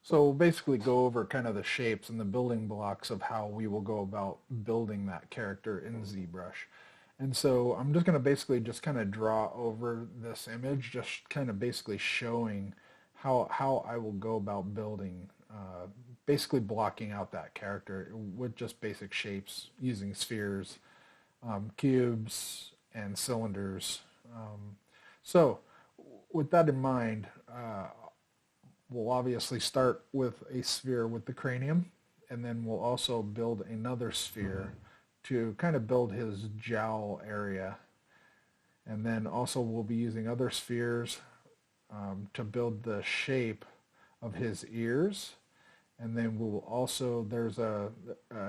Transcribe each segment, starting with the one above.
So we'll basically go over kind of the shapes and the building blocks of how we will go about building that character in ZBrush. And so I'm just going to basically just kind of draw over this image, just kind of basically showing how I will go about building, basically blocking out that character with just basic shapes using spheres, cubes, and cylinders. So with that in mind, we'll obviously start with a sphere with the cranium, and then we'll also build another sphere to kind of build his jowl area. And then also we'll be using other spheres to build the shape of his ears. And then we'll also,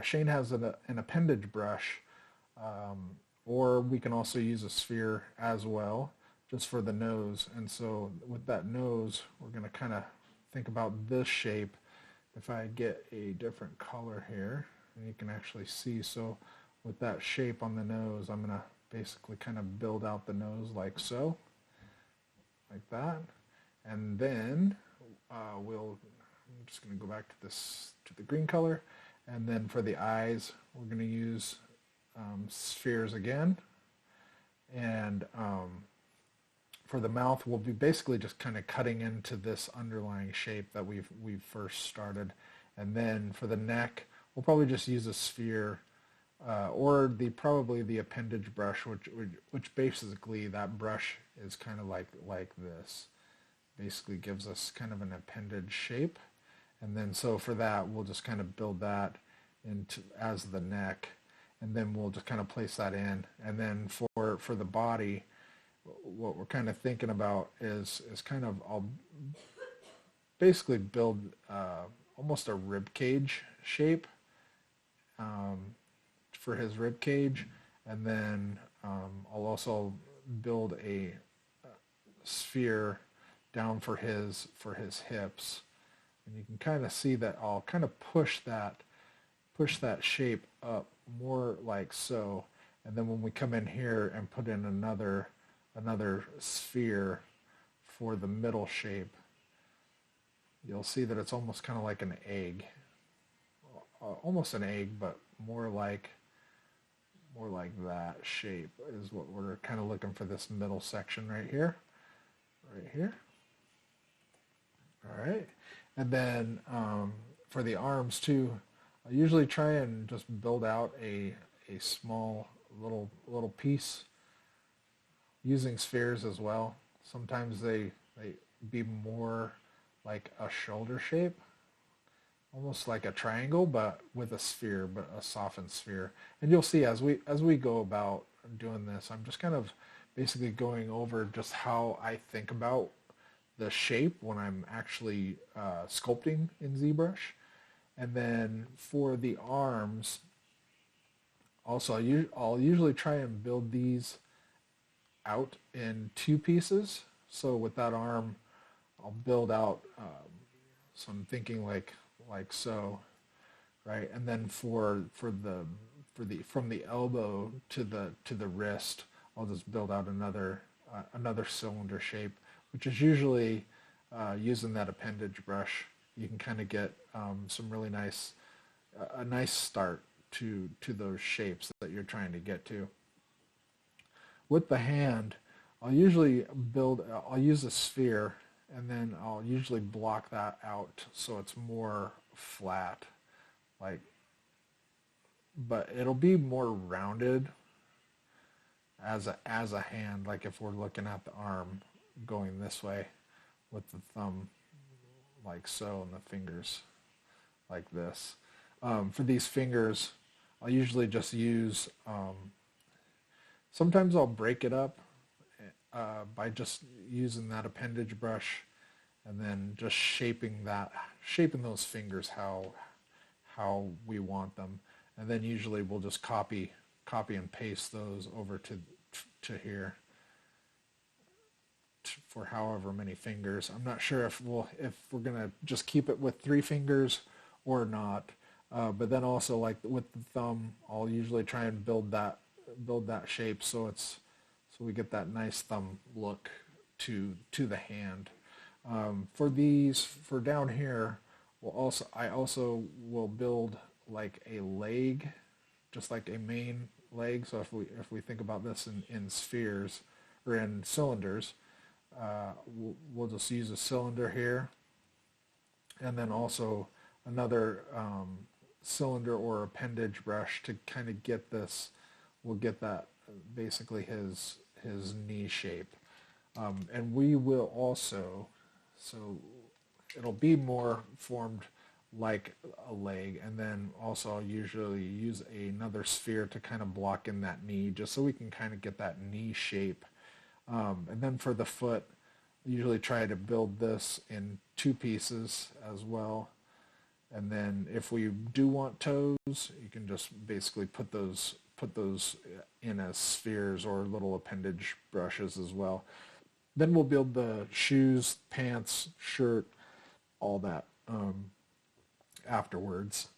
Shane has an appendage brush, or we can also use a sphere as well, just for the nose. And so with that nose, we're going to kind of think about this shape. If I get a different color here, and you can actually see, so with that shape on the nose, I'm going to basically kind of build out the nose like so, like that. And then I'm just going to go back to the green color. And then for the eyes, we're going to use spheres again. And for the mouth, we'll be basically just kind of cutting into this underlying shape that we've first started. And then for the neck, we'll probably just use a sphere, or probably the appendage brush, which basically that brush is kind of like this. Basically gives us kind of an appendage shape. And then so for that, we'll just kind of build that into as the neck, and then we'll just kind of place that in. And then for the body, what we're kind of thinking about is kind of, I'll basically build almost a rib cage shape for his rib cage, and then I'll also build a sphere down for his hips, and you can kind of see that I'll kind of push that shape up more like so, and then when we come in here and put in another sphere for the middle shape, you'll see that it's almost kind of like an egg, almost an egg, but more like that shape is what we're kind of looking for, this middle section right here. All right, and then for the arms too, I usually try and just build out a small little piece using spheres as well. Sometimes they be more like a shoulder shape, almost like a triangle, but with a sphere, but a softened sphere. And you'll see as we go about doing this, I'm just kind of basically going over just how I think about the shape when I'm actually sculpting in ZBrush. And then for the arms, also I'll usually try and build these out in two pieces. So with that arm, I'll build out, so I'm thinking like so, right? And then from the elbow to the wrist, I'll just build out another cylinder shape, which is usually using that appendage brush. You can kind of get some really nice a nice start to those shapes that you're trying to get to. With the hand, I'll use a sphere, and then I'll usually block that out so it's more flat, but it'll be more rounded as a hand, like if we're looking at the arm going this way with the thumb like so and the fingers like this. For these fingers, I'll usually just use, sometimes I'll break it up by just using that appendage brush, and then just shaping those fingers how we want them. And then usually we'll just copy and paste those over to here for however many fingers. I'm not sure if we're gonna just keep it with 3 fingers or not. But then also, like with the thumb, I'll usually try and build that shape so we get that nice thumb look to the hand. For down here, I also will build like a leg, just like a main leg. So if we think about this in spheres or in cylinders, we'll just use a cylinder here, and then also another cylinder or appendage brush to kind of get this. We'll get that basically his knee shape, and we will also, so it'll be more formed like a leg, and then also I'll usually use another sphere to kind of block in that knee, just so we can kind of get that knee shape. And then for the foot, I usually try to build this in two pieces as well. And then if we do want toes, you can just basically put those in as spheres or little appendage brushes as well. Then we'll build the shoes, pants, shirt, all that afterwards.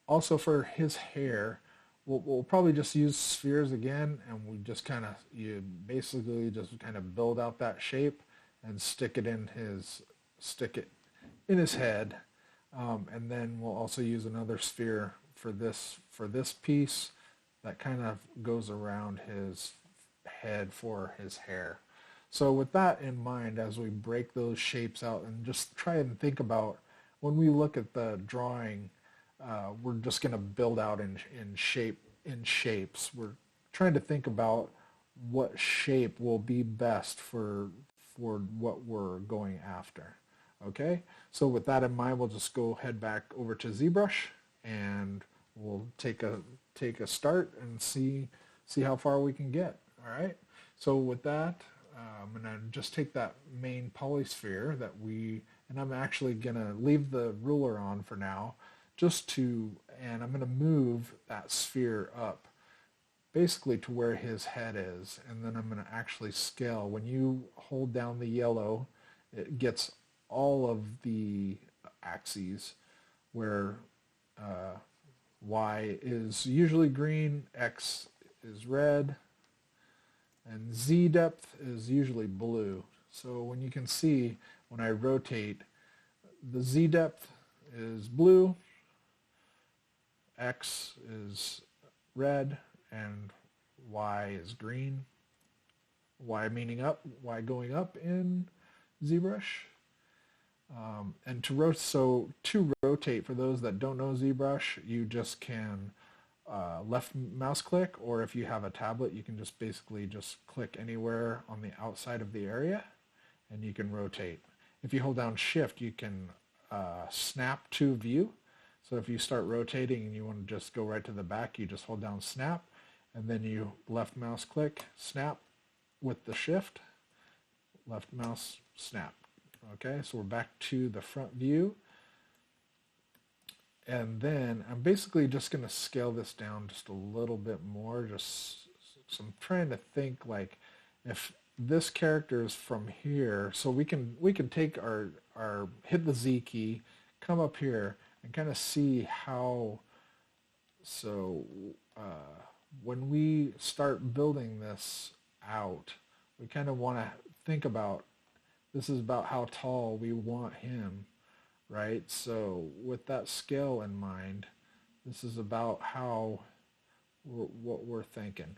Also for his hair, we'll probably just use spheres again, and we just kind of, you basically just kind of build out that shape and stick it in his head. And then we'll also use another sphere for this piece that kind of goes around his head for his hair. So with that in mind, as we break those shapes out and just try and think about, when we look at the drawing, we're just going to build out in shapes. We're trying to think about what shape will be best for what we're going after. Okay, so with that in mind, we'll just go head back over to ZBrush, and we'll take a start and see how far we can get. All right, so with that, I'm gonna just take that main polysphere and I'm actually gonna leave the ruler on for now, and I'm gonna move that sphere up basically to where his head is, and then I'm gonna actually scale. When you hold down the yellow, it gets all of the axes, where Y is usually green, X is red, and Z depth is usually blue. So when you can see, when I rotate, the Z depth is blue, X is red, and Y is green. Y meaning up, Y going up in ZBrush. And to rotate, for those that don't know ZBrush, you just can left mouse click, or if you have a tablet, you can just basically just click anywhere on the outside of the area, and you can rotate. If you hold down Shift, you can snap to view. So if you start rotating and you want to just go right to the back, you just hold down Snap, and then you left mouse click, snap with the Shift, left mouse, snap. Okay, so we're back to the front view, and then I'm basically just going to scale this down just a little bit more. So I'm trying to think, like, if this character is from here, so we can take our hit the Z key, come up here, and kind of see how. So when we start building this out, we kind of want to think about, this is about how tall we want him, right? So with that scale in mind, this is about what we're thinking.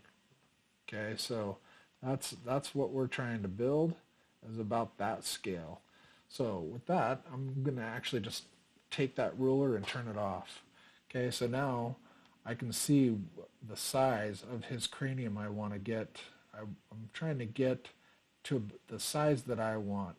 Okay, so that's what we're trying to build, is about that scale. So with that, I'm going to actually just take that ruler and turn it off. Okay, so now I can see the size of his cranium I want to get. I'm trying to get to the size that I want.